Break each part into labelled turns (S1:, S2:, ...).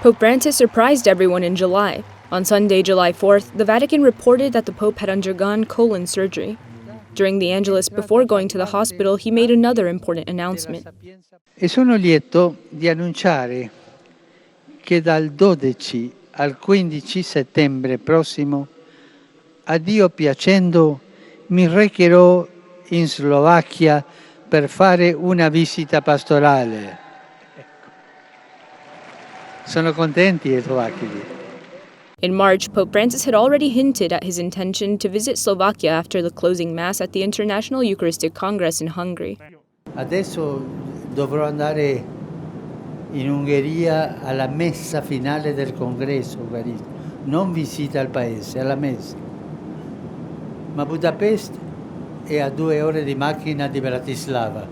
S1: Pope Francis surprised everyone in July. On Sunday, July 4th, the Vatican reported that the Pope had undergone colon surgery. During the Angelus before going to the hospital, he made another important announcement.
S2: E sono lieto di annunciare che dal 12 al 15 settembre prossimo, a Dio piacendo, mi recherò in Slovacchia per fare una visita pastorale. Sono contenti i slovacchi.
S1: In March, Pope Francis had already hinted at his intention to visit Slovakia after the closing Mass at the International Eucharistic Congress in Hungary.
S2: Adesso dovrò andare in Ungheria alla messa finale del congresso, non visita al paese, alla messa. Ma Budapest è a 2 ore di macchina di Bratislava.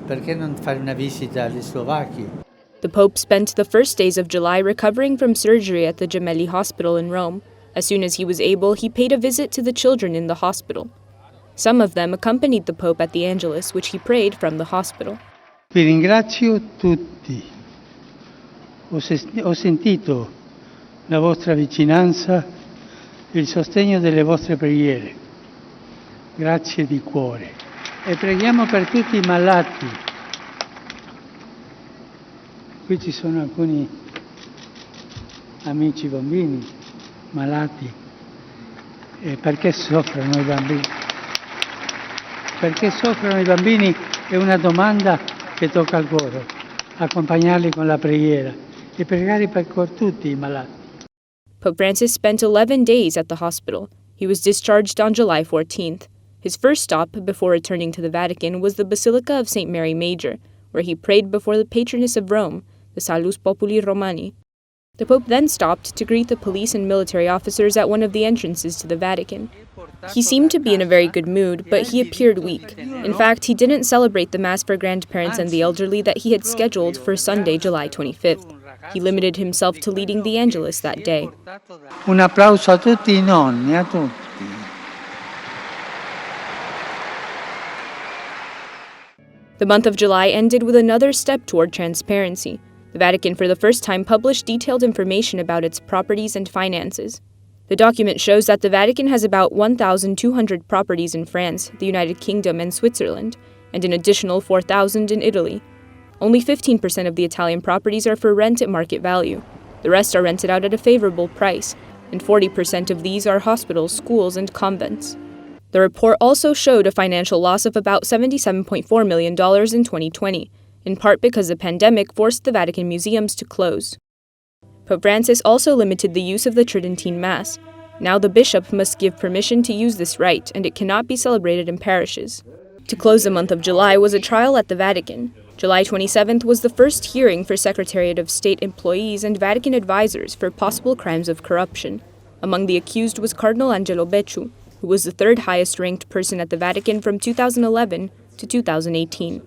S2: Perché non fare una visita agli slovacchi?
S1: The Pope spent the first days of July recovering from surgery at the Gemelli Hospital in Rome. As soon as he was able, he paid a visit to the children in the hospital. Some of them accompanied the Pope at the Angelus, which he prayed from the hospital.
S2: Vi ringrazio tutti. Ho sentito la vostra vicinanza e il sostegno delle vostre preghiere. Grazie di cuore. E preghiamo per tutti i malati. Qui ci sono alcuni amici bambini malati. Perché soffrono i bambini? Perché soffrono i bambini è una domanda che tocca al cuore. Accompagnarli con la preghiera e pregare per tutti i malati.
S1: Pope Francis spent 11 days at the hospital. He was discharged on July 14th. His first stop before returning to the Vatican was the Basilica of St. Mary Major, where he prayed before the patroness of Rome, the Salus Populi Romani. The Pope then stopped to greet the police and military officers at one of the entrances to the Vatican. He seemed to be in a very good mood, but he appeared weak. In fact, he didn't celebrate the Mass for grandparents and the elderly that he had scheduled for Sunday, July 25th. He limited himself to leading the Angelus that day.
S2: Un applauso a tutti I nonni, a tutti.
S1: The month of July ended with another step toward transparency. The Vatican for the first time published detailed information about its properties and finances. The document shows that the Vatican has about 1,200 properties in France, the United Kingdom, and Switzerland, and an additional 4,000 in Italy. Only 15% of the Italian properties are for rent at market value. The rest are rented out at a favorable price, and 40% of these are hospitals, schools, and convents. The report also showed a financial loss of about $77.4 million in 2020, in part because the pandemic forced the Vatican museums to close. Pope Francis also limited the use of the Tridentine Mass. Now the bishop must give permission to use this rite, and it cannot be celebrated in parishes. To close the month of July was a trial at the Vatican. July 27th was the first hearing for Secretariat of State employees and Vatican advisors for possible crimes of corruption. Among the accused was Cardinal Angelo Becciu, who was the third highest-ranked person at the Vatican from 2011 to 2018.